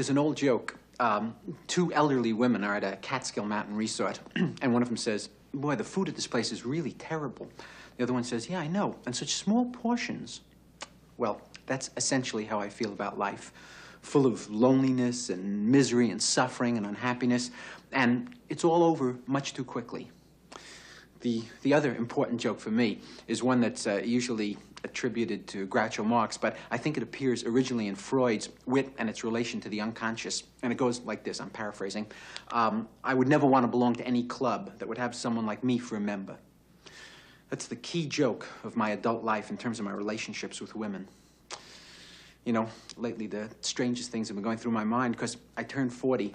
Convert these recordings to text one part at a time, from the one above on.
There's an old joke. Two elderly women are at a Catskill Mountain resort, and one of them says, "Boy, the food at this place is really terrible." The other one says, "Yeah, I know, and such small portions." Well, that's essentially how I feel about life. Full of loneliness and misery and suffering and unhappiness, and it's all over much too quickly. The other important joke for me is one that's usually attributed to Groucho Marx, but I think it appears originally in Freud's Wit and its Relation to the Unconscious. And it goes like this, I'm paraphrasing. I would never want to belong to any club that would have someone like me for a member. That's the key joke of my adult life in terms of my relationships with women. You know, lately the strangest things have been going through my mind because I turned 40.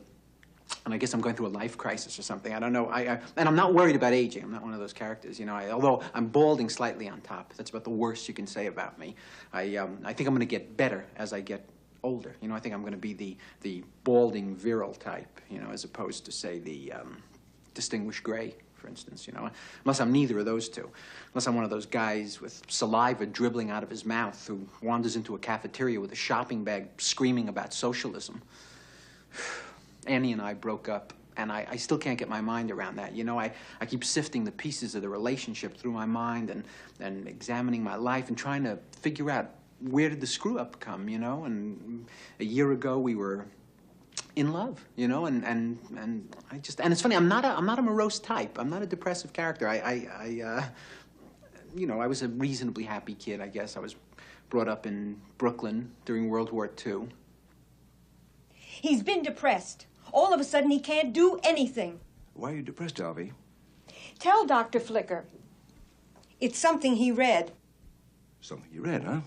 And I guess I'm going through a life crisis or something. I don't know. And I'm not worried about aging. I'm not one of those characters, you know. Although I'm balding slightly on top. That's about the worst you can say about me. I think I'm going to get better as I get older. You know, I think I'm going to be the balding virile type, you know, as opposed to, say, the distinguished gray, for instance, you know. Unless I'm neither of those two. Unless I'm one of those guys with saliva dribbling out of his mouth who wanders into a cafeteria with a shopping bag screaming about socialism. Annie and I broke up, and I still can't get my mind around that. You know, I keep sifting the pieces of the relationship through my mind and examining my life and trying to figure out where did the screw-up come, you know? And a year ago, we were in love, you know, and I just... And it's funny, I'm not a morose type. I'm not a depressive character. You know, I was a reasonably happy kid, I guess. I was brought up in Brooklyn during World War II. He's been depressed. All of a sudden, he can't do anything. Why are you depressed, Alvy? Tell Dr. Flicker. It's something he read. Something you read, huh?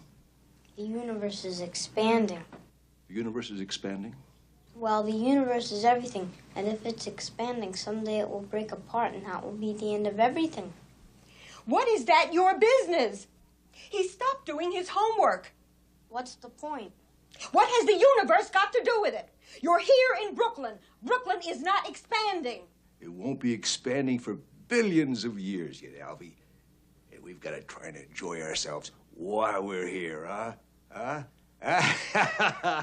The universe is expanding. The universe is expanding? Well, the universe is everything. And if it's expanding, someday it will break apart, and that will be the end of everything. What is that your business? He stopped doing his homework. What's the point? What has the universe got to do with it? You're here in Brooklyn. Brooklyn is not expanding. It won't be expanding for billions of years yet, Alvy. And we've got to try and enjoy ourselves while we're here, huh? Huh?